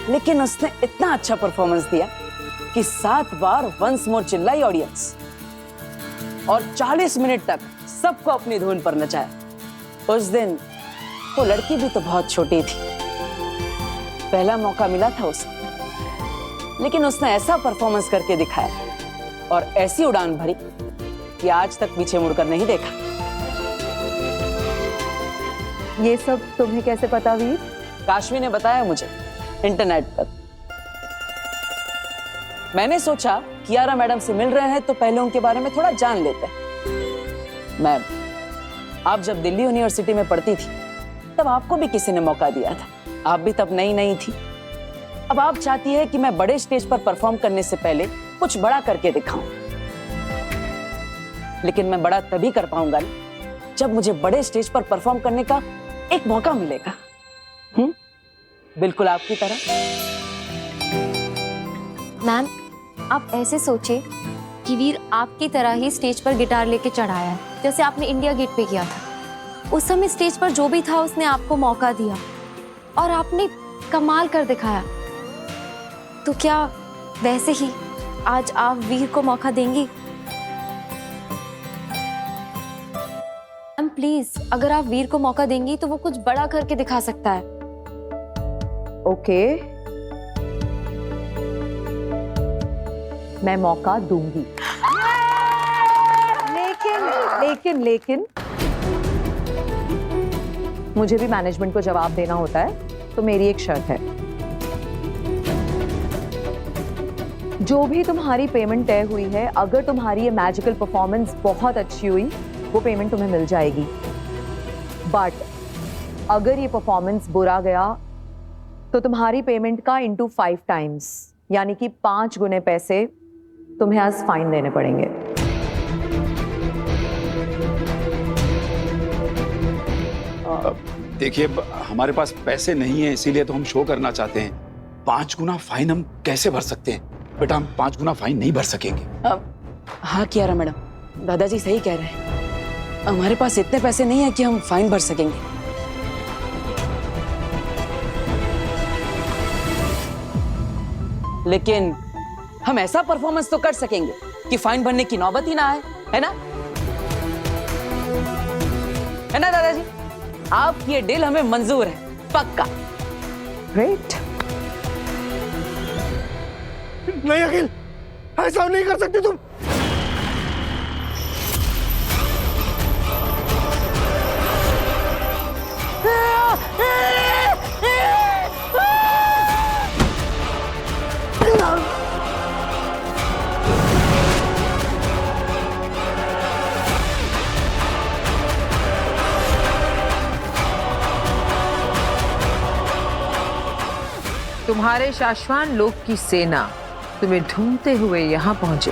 लेकिन उसने इतना अच्छा परफॉर्मेंस दिया कि 7 बार वंस मोर चिल्लाई ऑडियंस और 40 मिनट तक सबको अपनी धुन पर नचाया। उस दिन वो लड़की भी तो बहुत छोटी थी, पहला मौका मिला था उसे, लेकिन उसने ऐसा परफॉर्मेंस करके दिखाया और ऐसी उड़ान भरी कि आज तक पीछे मुड़कर नहीं देखा। ये सब तुम्हें कैसे पता वीर? काशवी ने बताया मुझे इंटरनेट पर। मैंने सोचा कियारा मैडम से मिल रहे हैं तो पहले उनके बारे में थोड़ा जान लेते हैं। मैम, आप जब दिल्ली यूनिवर्सिटी में पढ़ती थी तब आपको भी किसी ने मौका दिया था, आप भी तब नई नई थी। अब आप चाहती है कि मैं बड़े स्टेज पर परफॉर्म करने से पहले कुछ बड़ा करके दिखाऊं, लेकिन मैं बड़ा तभी कर पाऊंगा जब मुझे बड़े स्टेज पर परफॉर्म करने का एक मौका मिलेगा। बिल्कुल आपकी तरह। मैम, आप ऐसे सोचे कि वीर आपकी तरह ही स्टेज पर गिटार लेके चढ़ाया है, जैसे आपने इंडिया गेट पे किया था। उस समय स्टेज पर जो भी था उसने आपको मौका दिया और आपने कमाल कर दिखाया। तो क्या वैसे ही आज आप वीर को मौका देंगी? मैम प्लीज, अगर आप वीर को मौका देंगी तो वो कुछ बड़ा करके दिखा सकता है। ओके, मैं मौका दूंगी। लेकिन मुझे भी मैनेजमेंट को जवाब देना होता है, तो मेरी एक शर्त है। जो भी तुम्हारी पेमेंट तय हुई है, अगर तुम्हारी ये मैजिकल परफॉर्मेंस बहुत अच्छी हुई, वो पेमेंट तुम्हें मिल जाएगी। बट अगर ये परफॉर्मेंस बुरा गया तो तुम्हारी पेमेंट का इंटू 5 टाइम्स, यानी कि 5 गुने पैसे तुम्हें आज फाइन देने पड़ेंगे। देखिए, हमारे पास पैसे नहीं है, इसीलिए तो हम शो करना चाहते हैं। 5 गुना फाइन हम कैसे भर सकते हैं? बेटा, हम 5 गुना फाइन नहीं भर सकेंगे। हाँ कियारा मैडम, दादाजी सही कह रहे हैं। हमारे पास इतने पैसे नहीं है कि हम फाइन भर सकेंगे। लेकिन हम ऐसा परफॉर्मेंस तो कर सकेंगे कि फाइन भरने की नौबत ही ना आए, है ना? है ना दादाजी? आपकी ये डील हमें मंजूर है, पक्का। ग्रेट। नहीं अखिल, ऐसा नहीं कर सकती तुम। तुम्हारे शाश्वान लोक की सेना तुम्हें ढूंढते हुए यहाँ पहुंचे,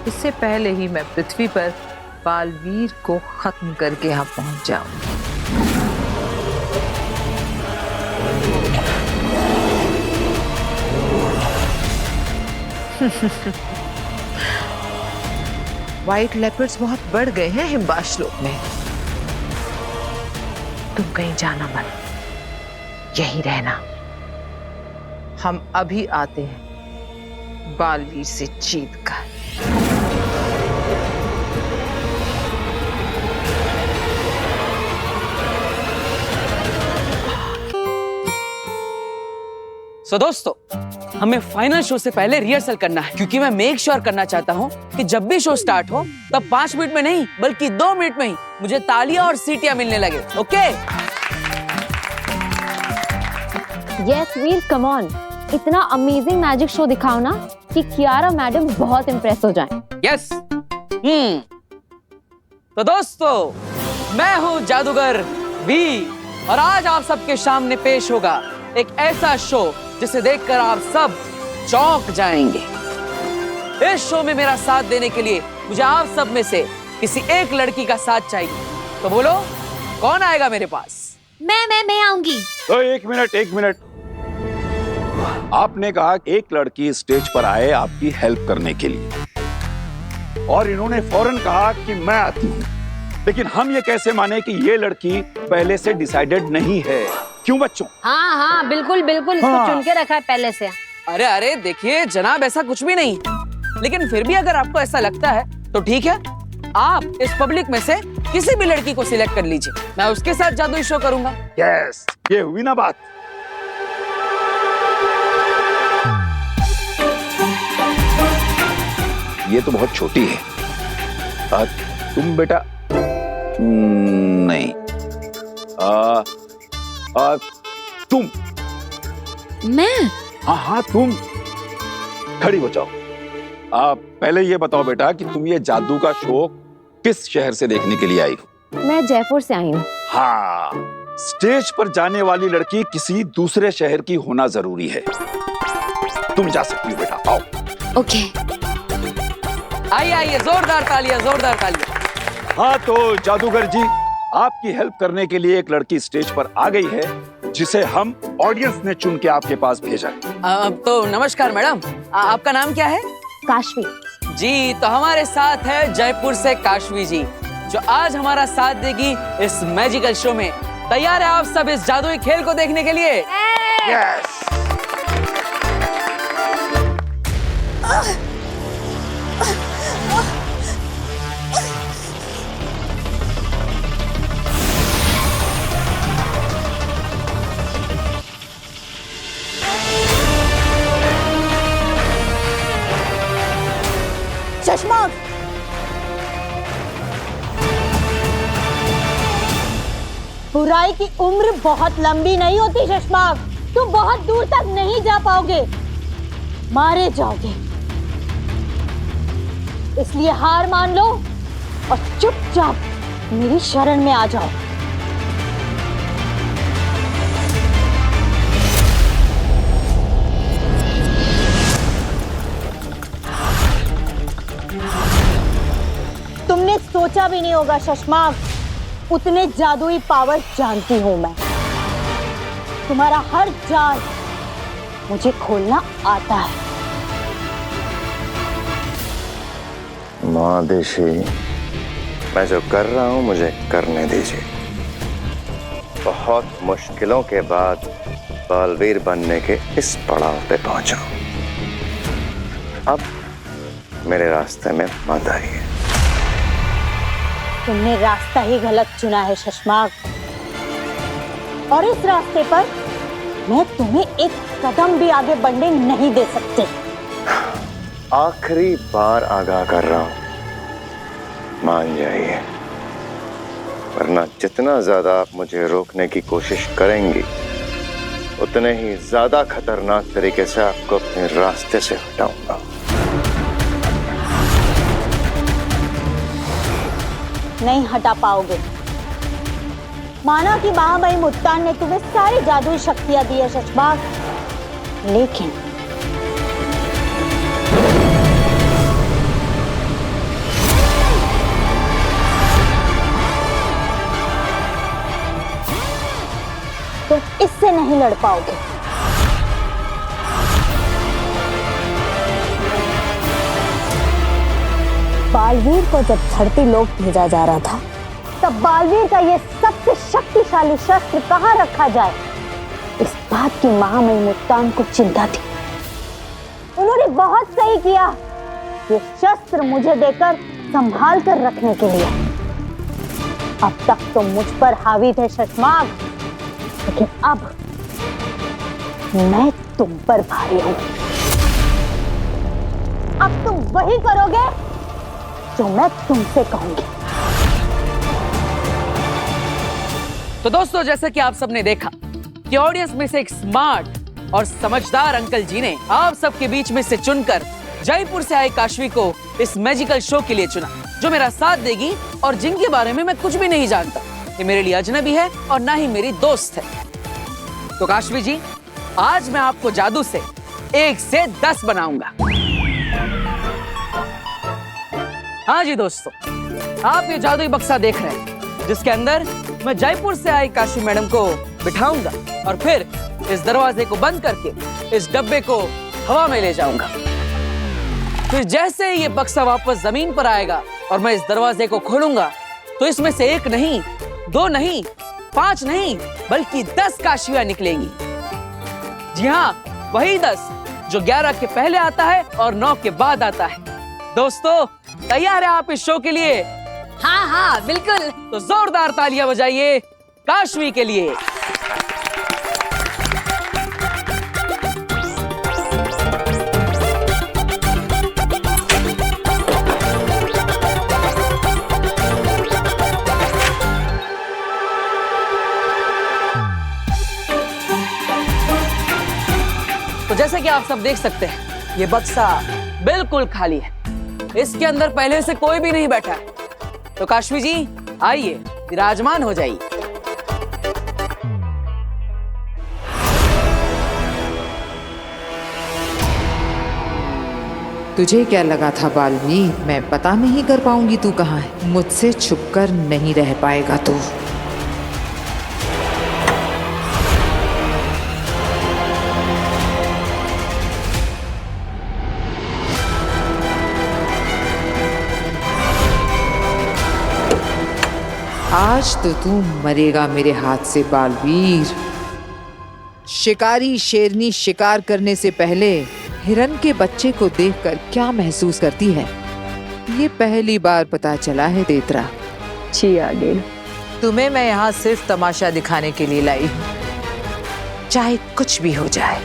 इससे पहले ही मैं पृथ्वी पर बालवीर को खत्म करके यहाँ पहुंच जाऊं। व्हाइट लेपर्ड्स बहुत बढ़ गए हैं हिमबाश लोक में। तुम कहीं जाना मत, यहीं रहना। हम अभी आते हैं बालवीर से जीत कर। सो दोस्तों, हमें फाइनल शो से पहले रिहर्सल करना है, क्योंकि मैं मेक श्योर करना चाहता हूँ कि जब भी शो स्टार्ट हो तब 5 मिनट में नहीं बल्कि 2 मिनट में ही मुझे तालियां और सीटियां मिलने लगे। Okay? Yes Veer, come on, इतना अमेजिंग मैजिक शो दिखाओ ना कि कियारा मैडम बहुत इम्प्रेस हो जाएं। यस। तो दोस्तों, मैं हूँ जादूगर वी, और आज आप सबके सामने पेश होगा एक ऐसा शो जिसे देखकर आप सब चौंक जाएंगे। इस शो में मेरा साथ देने के लिए मुझे आप सब में से किसी एक लड़की का साथ चाहिए। तो बोलो, कौन आएगा मेरे पास? मैं आऊंगी। तो एक मिनट। आपने कहा एक लड़की स्टेज पर आए आपकी हेल्प करने के लिए, और इन्होंने फौरन कहा कि मैं आती हूँ। लेकिन हम ये कैसे माने कि ये लड़की पहले से डिसाइडेड नहीं है? क्यों बच्चों? हाँ, बिल्कुल इसको चुन के रखा है पहले से। अरे देखिए जनाब, ऐसा कुछ भी नहीं। लेकिन फिर भी अगर आपको ऐसा लगता है तो ठीक है, आप इस पब्लिक में से किसी भी लड़की को सिलेक्ट कर लीजिए, मैं उसके साथ जादुई शो करूंगा। यस, ये हुई ना बात। ये तो बहुत छोटी है। तुम बेटा नहीं, तुम। मैं? हाँ, तुम खड़ी हो जाओ। पहले ये बताओ बेटा कि तुम ये जादू का शो किस शहर से देखने के लिए आई हो? मैं जयपुर से आई हूँ। हाँ, स्टेज पर जाने वाली लड़की किसी दूसरे शहर की होना जरूरी है। तुम जा सकती हो बेटा, आओ। ओके। आइए, जोरदार तालियां। हाँ, तो जादूगर जी, आपकी हेल्प करने के लिए एक लड़की स्टेज पर आ गई है जिसे हम ऑडियंस ने चुन के आपके पास भेजा है। तो नमस्कार मैडम, आपका नाम क्या है? काशवी जी। तो हमारे साथ है जयपुर से काशवी जी, जो आज हमारा साथ देगी इस मैजिकल शो में। तैयार है आप सब इस जादुई खेल को देखने के लिए? यस। चश्मा, बुराई की उम्र बहुत लंबी नहीं होती चश्मा, तुम बहुत दूर तक नहीं जा पाओगे, मारे जाओगे। इसलिए हार मान लो और चुपचाप मेरी शरण में आ जाओ। तुमने सोचा भी नहीं होगा शशमाक, उतने जादुई पावर जानती हूं मैं। तुम्हारा हर जाल मुझे खोलना आता है। महादेशी, मैं जो कर रहा हूं मुझे करने दीजिए। बहुत मुश्किलों के बाद बालवीर बनने के इस पड़ाव पे पहुंचा हूं। अब मेरे रास्ते में मत आइए। तुमने रास्ता ही गलत चुना है शशमाक, और इस रास्ते पर मैं तुम्हें एक कदम भी आगे बढ़ने नहीं दे सकती। आखिरी बार आगाह कर रहा हूं, मान जाइए, वरना जितना ज्यादा आप मुझे रोकने की कोशिश करेंगी उतने ही ज्यादा खतरनाक तरीके से आपको अपने रास्ते से हटाऊंगा। नहीं हटा पाओगे। माना कि महामहिम मुत्तान ने तुम्हें सारी जादुई शक्तियां दी है शशबाग, लेकिन तुम इससे नहीं लड़ पाओगे। बालवीर को जब धरती लोक भेजा जा रहा था, तब बालवीर का यह सबसे शक्तिशाली शस्त्र कहाँ रखा जाए इस बात की महामहिम मुस्कान को चिंता थी। उन्होंने बहुत सही किया ये शस्त्र मुझे देकर संभाल कर रखने के लिए। अब तक तो मुझ पर हावी थे शशमाग, लेकिन अब मैं तुम पर भारी हूं। अब तुम वही करोगे जो मैं तुमसे कहूंगी। तो दोस्तों, जैसे कि आप सबने देखा कि ऑडियंस में से एक स्मार्ट और समझदार अंकल जी ने आप सबके बीच में से चुनकर जयपुर से आए काशवी को इस मैजिकल शो के लिए चुना, जो मेरा साथ देगी और जिनके बारे में मैं कुछ भी नहीं जानता। ये मेरे लिए अजनबी है और ना ही मेरी दोस्त है। तो काशवी जी, आज मैं आपको जादू से 1 से 10 बनाऊंगा। हाँ जी दोस्तों, आप ये जादुई बक्सा देख रहे हैं, जिसके अंदर मैं जयपुर से आई काशवी मैडम को बिठाऊंगा और फिर इस दरवाजे को बंद करके इस डब्बे को हवा में ले जाऊंगा। फिर जैसे ही ये बक्सा वापस जमीन पर आएगा और मैं इस दरवाजे को खोलूंगा, तो इसमें से 1 नहीं, 2 नहीं, 5 नहीं, बल्कि 10 काशवियां निकलेंगी। जी हाँ, वही 10 जो 11 के पहले आता है और 9 के बाद आता है। दोस्तों, तैयार है आप इस शो के लिए? हाँ हाँ बिल्कुल। तो जोरदार तालियां बजाइए काशवी के लिए। तो जैसे कि आप सब देख सकते हैं, ये बक्सा बिल्कुल खाली है। इसके अंदर पहले से कोई भी नहीं बैठा है। तो काशवी जी, आइए विराजमान हो जाइए। तुझे क्या लगा था बालवीर, मैं पता नहीं कर पाऊंगी तू कहाँ है? मुझसे छुपकर नहीं रह पाएगा तू। आज तो तू मरेगा मेरे हाथ से बालवीर। शिकारी शेरनी शिकार करने से पहले हिरन के बच्चे को देखकर क्या महसूस करती है, ये पहली बार पता चला है देतरा। जी आगे। तुम्हें मैं यहाँ सिर्फ तमाशा दिखाने के लिए लाई हूँ। चाहे कुछ भी हो जाए,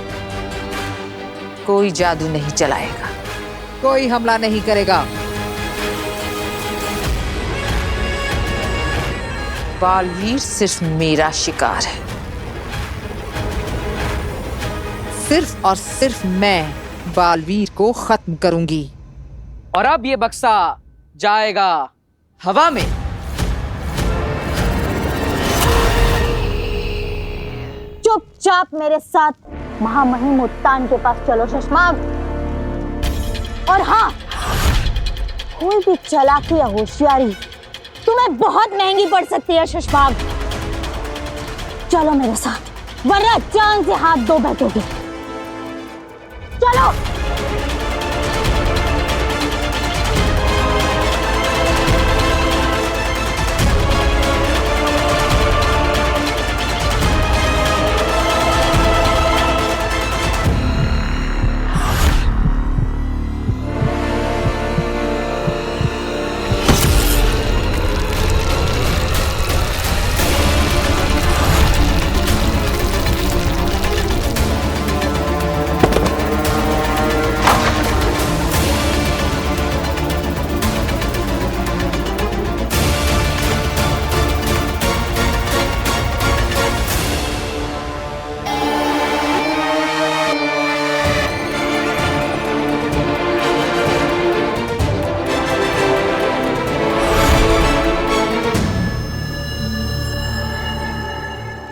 कोई जादू नहीं चलाएगा, कोई हमला नहीं करेगा। बालवीर सिर्फ मेरा शिकार है। सिर्फ और सिर्फ मैं बालवीर को खत्म करूंगी। और अब ये बक्सा जाएगा हवा में। चुपचाप मेरे साथ महामहिम उत्तान के पास चलो शशमाग। और हाँ, कोई भी चालाकी या होशियारी तुम्हें बहुत महंगी पड़ सकती है शशमाग। चलो मेरे साथ, वरना जान से हाथ धो बैठोगे। चलो।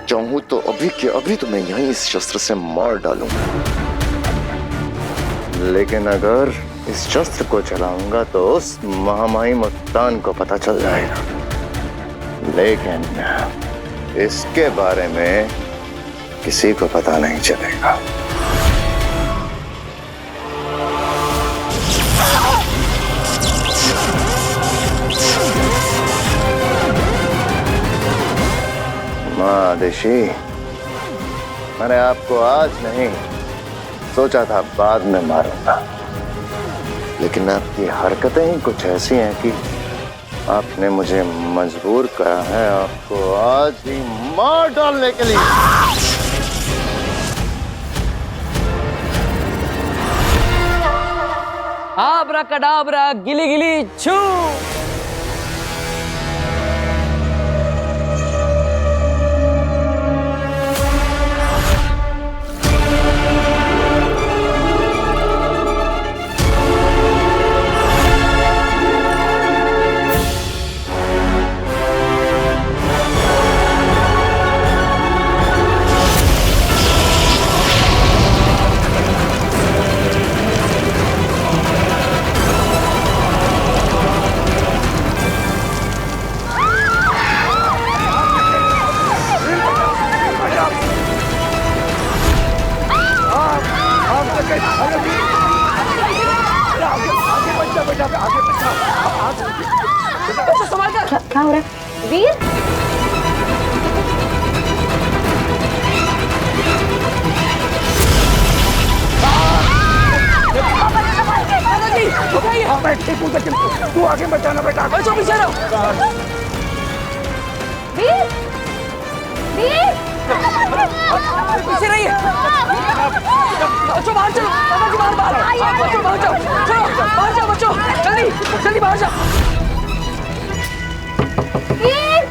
चाहूं तो अभी के अभी तो मैं यहीं इस शस्त्र से मार डालूंगा, लेकिन अगर इस शस्त्र को चलाऊंगा तो उस महामहिम उत्तान को पता चल जाएगा। लेकिन इसके बारे में किसी को पता नहीं चलेगा। महादेशी, मैंने आपको आज नहीं सोचा था बाद में मारूंगा, लेकिन आपकी हरकतें ही कुछ ऐसी हैं कि आपने मुझे मजबूर करा है आपको आज ही मार डालने के लिए। आबरा कडाबरा गिली गिली छू। क्या हो रहा है वीर? तू आगे बचाना बेटा। बचो पीछे रहो। वीर, वीर, पीछे रहिए। बच्चों बाहर चलो, बाबा जी बाहर। बच्चों बाहर जाओ, चलो बाहर जाओ बच्चों, जल्दी जल्दी बाहर जाओ। वीर,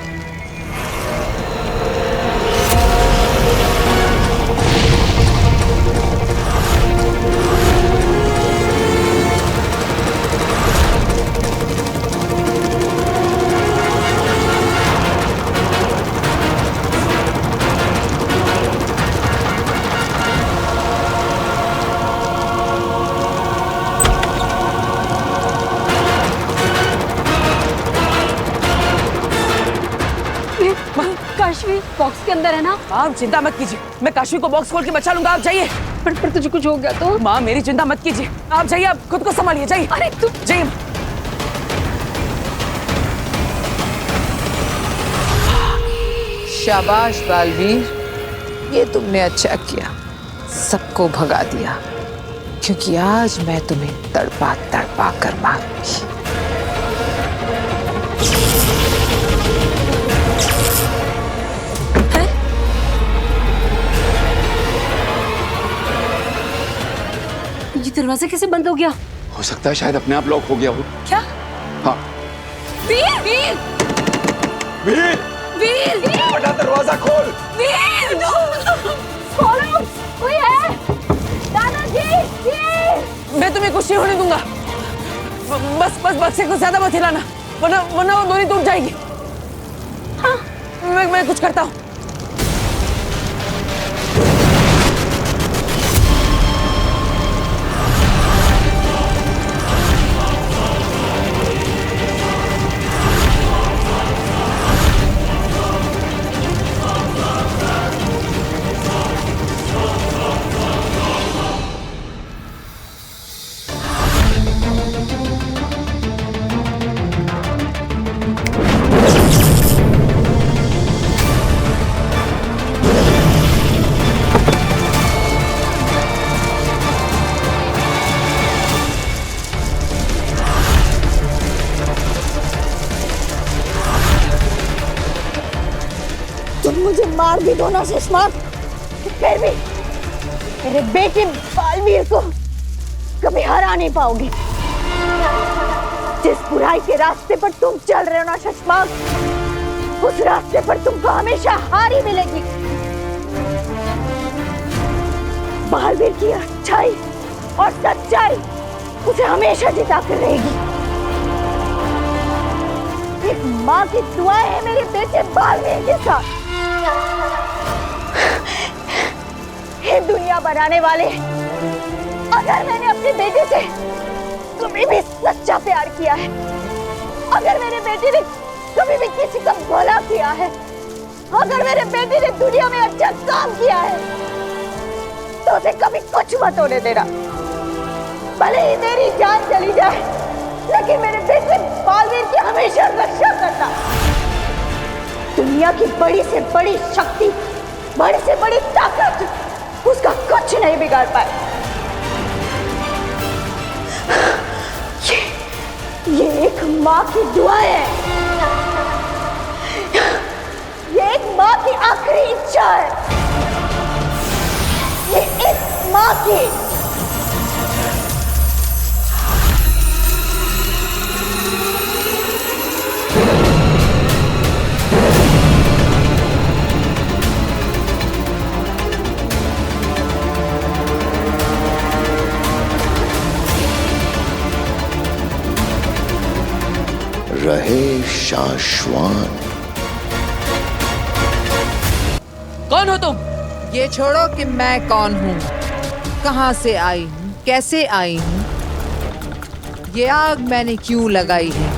काशवी बॉक्स के अंदर है ना? आप चिंता मत कीजिए, मैं काशवी को बॉक्स खोल के बचा लूंगा। आप जाइए। पर तुझे कुछ हो गया तो? माँ मेरी चिंता मत कीजिए, आप जाइए, आप खुद को संभालिए। जाइए। अरे तू जाइए। शाबाश बालवीर, ये तुमने अच्छा किया, सबको भगा दिया, क्योंकि आज मैं तुम्हें तड़पा तड़पा कर मारूंगी। ये दरवाजा कैसे बंद हो गया? हो सकता है शायद अपने आप लॉक हो गया हो। क्या? हाँ। वीर, वीर, वीर, वीर, बड़ा दरवाजा खोल। वीर, खोलो, कोई है? दादाजी, वीर। मैं तुम्हें कुछ नहीं होने दूंगा। बस बस बक्से को ज्यादा मत हिलाना, वरना वो डोरी टूट जाएगी। हाँ, मैं कुछ करता हूँ। तुम मुझे मार भी दो ना शशमाक, फिर भी मेरे बेटे बालवीर को कभी हरा नहीं पाओगे। जिस बुराई के रास्ते पर तुम चल रहे हो ना शशमाक, उस रास्ते पर तुमको हमेशा हार ही मिलेगी। बालवीर की अच्छाई और सच्चाई उसे हमेशा जिता कर रहेगी। एक माँ की दुआएं है मेरे बेटे बालवीर के साथ। हे दुनिया बनाने वाले, अगर मैंने अपने बेटे से कभी भी सच्चा प्यार किया है, अगर मेरे बेटे ने कभी भी किसी का भला किया है, अगर मेरे बेटे ने दुनिया में अच्छा काम किया है, तो उसे कभी कुछ मत होने देना। भले ही मेरी जान चली जाए, लेकिन मेरे बेटे बालवीर की हमेशा रक्षा करना। दुनिया की बड़ी से बड़ी शक्ति बड़ी से बड़ी ताकत उसका कुछ नहीं बिगाड़ पाए। ये एक माँ की दुआ है, ये एक माँ की आखिरी इच्छा है, ये इस माँ की। रहे शाश्वान। कौन हो तुम? ये छोड़ो कि मैं कौन हूँ, कहाँ से आई हूँ, कैसे आई हूँ, ये आग मैंने क्यों लगाई है,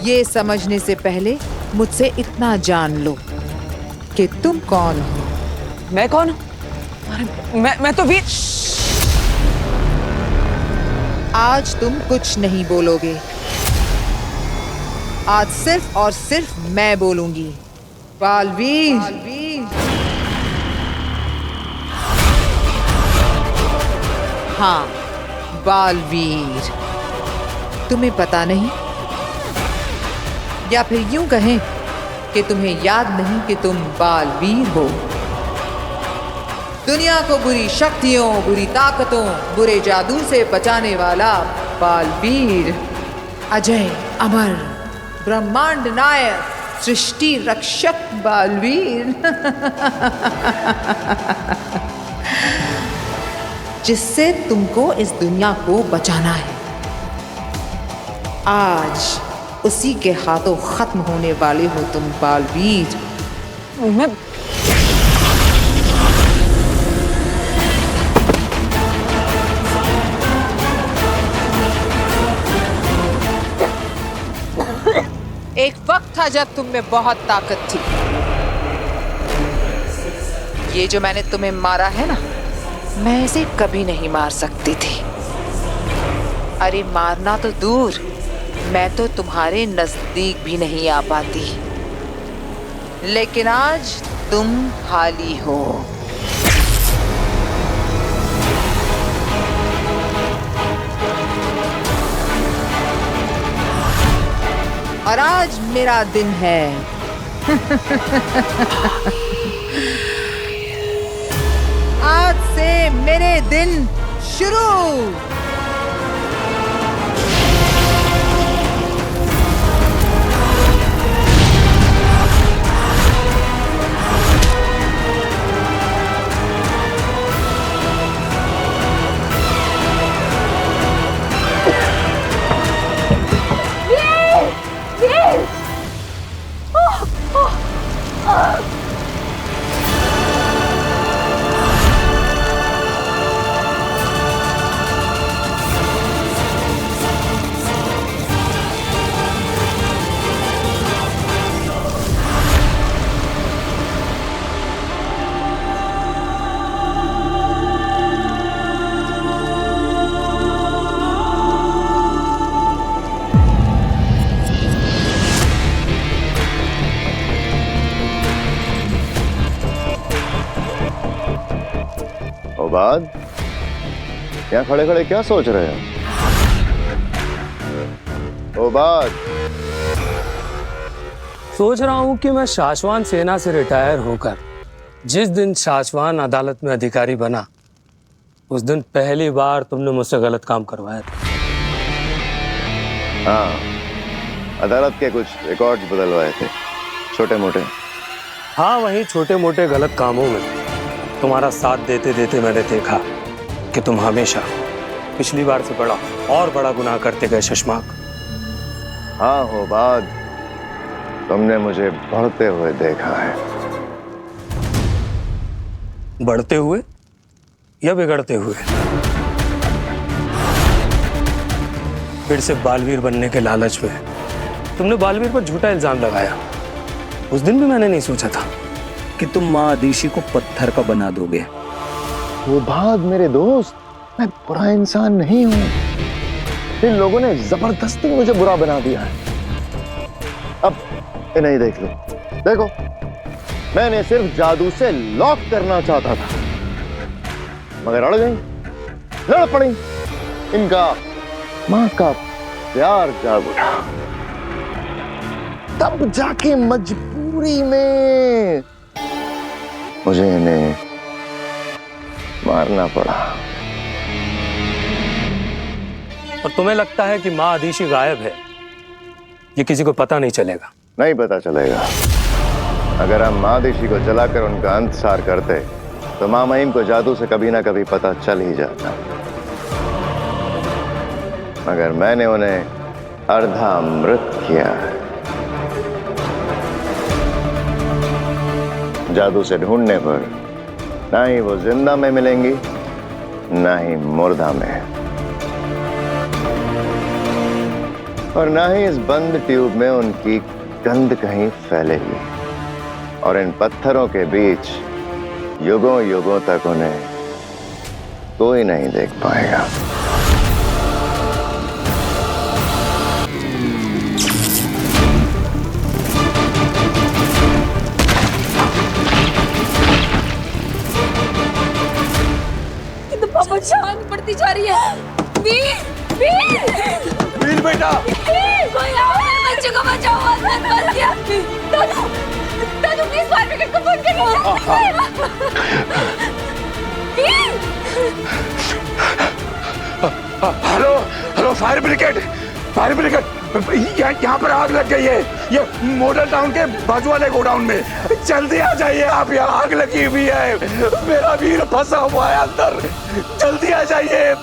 ये समझने से पहले मुझसे इतना जान लो कि तुम कौन हो। मैं कौन हूँ? अरे मैं तो वीर। आज तुम कुछ नहीं बोलोगे, आज सिर्फ और सिर्फ मैं बोलूंगी। बालवीर, हाँ बालवीर। तुम्हें पता नहीं, या फिर यूं कहें कि तुम्हें याद नहीं कि तुम बालवीर हो। दुनिया को बुरी शक्तियों, बुरी ताकतों, बुरे जादू से बचाने वाला बालवीर, अजय अमर ब्रह्मांड नायक, सृष्टि रक्षक बालवीर। जिससे तुमको इस दुनिया को बचाना है। आज उसी के हाथों खत्म होने वाले हो तुम बालवीर। मैं एक वक्त था जब तुम में बहुत ताकत थी। ये जो मैंने तुम्हें मारा है ना, मैं इसे कभी नहीं मार सकती थी। अरे मारना तो दूर, मैं तो तुम्हारे नजदीक भी नहीं आ पाती। लेकिन आज तुम खाली हो। और आज मेरा दिन है। आज से मेरे दिन शुरू। ओबाद, यहाँ खड़े खड़े क्या सोच रहे हो? ओबाद, सोच रहा हूं कि मैं शाश्वान सेना से रिटायर होकर जिस दिन शाश्वान अदालत में अधिकारी बना, उस दिन पहली बार तुमने मुझसे गलत काम करवाया था। हाँ, अदालत के कुछ रिकॉर्ड्स बदलवाए थे, छोटे मोटे। हाँ, वही छोटे मोटे गलत कामों में तुम्हारा साथ देते देते मैंने देखा कि तुम हमेशा पिछली बार से बड़ा और बड़ा गुनाह करते गए शशमाक। हाँ ओबाद, तुमने मुझे बढ़ते हुए देखा है। बढ़ते हुए या बिगड़ते हुए? फिर से बालवीर बनने के लालच में तुमने बालवीर पर झूठा इल्जाम लगाया। उस दिन भी मैंने नहीं सोचा था कि तुम माँ आदिशी को पत्थर का बना दोगे। ओबाद मेरे दोस्त, मैं बुरा इंसान नहीं हूं। इन लोगों ने जबरदस्ती मुझे बुरा बना दिया है। अब इन्हें देख लो, देखो मैंने सिर्फ जादू से लॉक करना चाहता था, मगर अड़ गई, लड़ पड़ी। इनका मां का प्यार जाग उठा, तब जाके मजबूरी में मुझे इन्हें मारना पड़ा। और तुम्हें लगता है कि माँ आदिशी गायब है, ये किसी को पता नहीं चलेगा? नहीं पता चलेगा। अगर हम माँ आदिशी को जलाकर उनका अंतसार करते तो माँ महिम को जादू से कभी ना कभी पता चल ही जाता। मगर मैंने उन्हें अर्धा मृत किया। जादू से ढूंढने पर ना ही वो जिंदा में मिलेंगी, ना ही मुर्दा में, और ना ही इस बंद ट्यूब में उनकी गंध कहीं फैलेगी। और इन पत्थरों के बीच युगों युगों तक उन्हें कोई नहीं देख पाएगा। पापा जान पड़ती जा रही है। वीर, वीर, वीर बेटा, कोई आओ, मेरे बच्चे को बचाओ, आसमान फंस गया। दादू, दादू प्लीज फायर ब्रिगेड को फोन करिए। Veer, hello hello, fire brigade, fire brigade, यहाँ पर आग लग गई है, ये मॉडल टाउन के बाजू वाले गोडाउन में। जल्दी आ जाइए आप, यहाँ आग लगी हुई है, मेरा वीर फंसा हुआ है अंदर, जल्दी आ जाइए।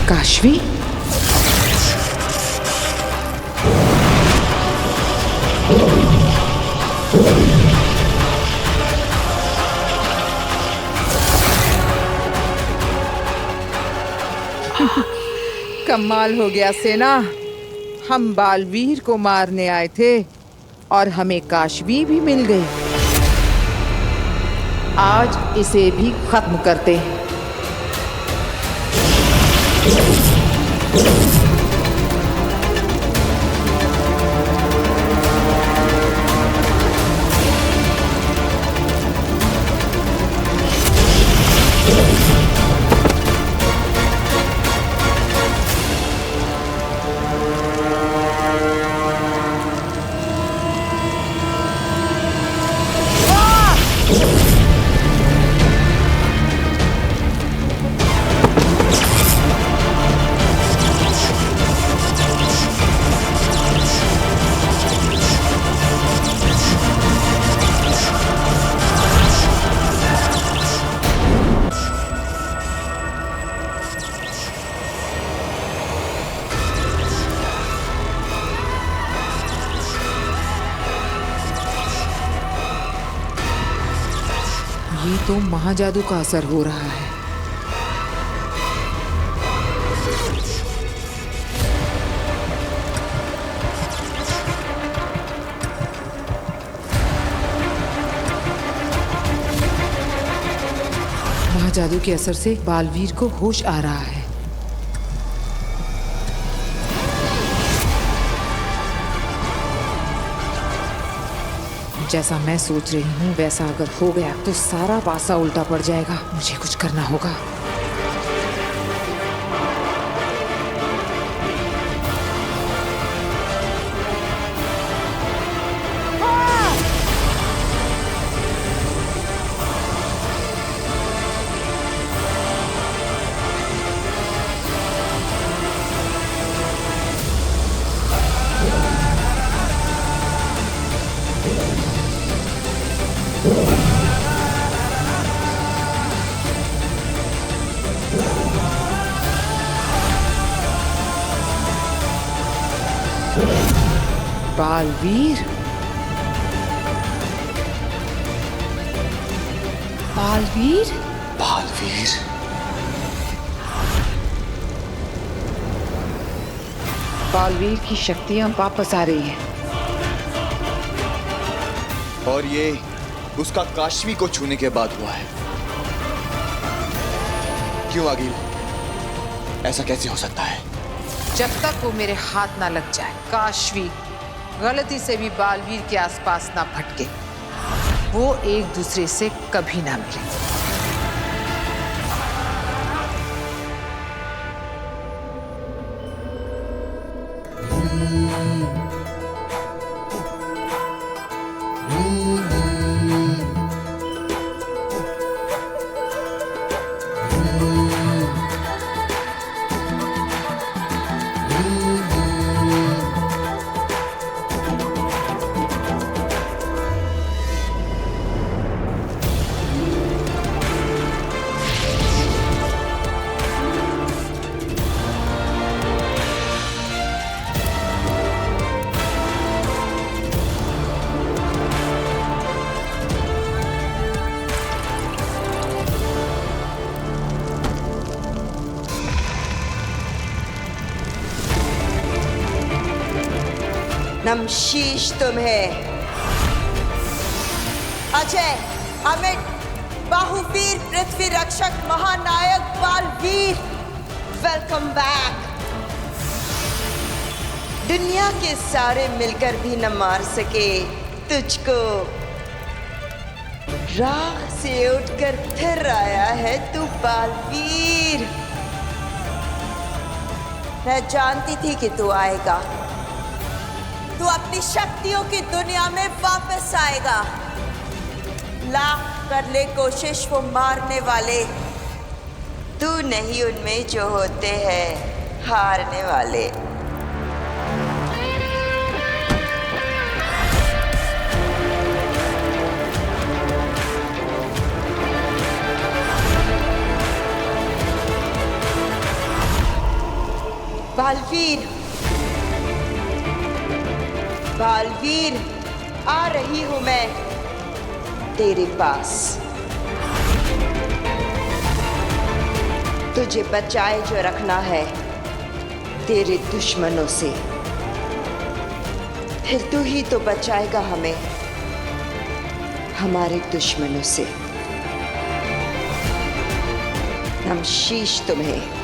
काशवी, कमाल हो गया सेना। हम बालवीर को मारने आए थे और हमें काशवी भी मिल गई। आज इसे भी खत्म करते हैं। ये तो महाजादू का असर हो रहा है। महाजादू के असर से बालवीर को होश आ रहा है। जैसा मैं सोच रही हूँ वैसा अगर हो गया तो सारा पासा उल्टा पड़ जाएगा। मुझे कुछ करना होगा। बालवीर, बालवीर, बालवीर, बालवीर की शक्तियां वापस आ रही हैं। और ये उसका काशवी को छूने के बाद हुआ है। क्यों आगिल? ऐसा कैसे हो सकता है? जब तक वो मेरे हाथ ना लग जाए, काशवी गलती से भी बालवीर के आसपास ना भटके, वो एक दूसरे से कभी ना मिले। नमशीश तुम्हें अजय, अमित, बाहुवीर, पृथ्वी रक्षक, महानायक बालवीर, वेलकम बैक। दुनिया के सारे मिलकर भी न मार सके तुझको। राख से उठकर फिर आया है तू बालवीर। मैं जानती थी कि तू आएगा। तू अपनी शक्तियों की दुनिया में वापस आएगा। लाख कर ले कोशिश वो मारने वाले, तू नहीं उनमें जो होते हैं हारने वाले। बालवीर, बालवीर, आ रही हूं मैं तेरे पास। तुझे बचाए जो रखना है तेरे दुश्मनों से, फिर तू ही तो बचाएगा हमें हमारे दुश्मनों से। नमशीश तुम्हें।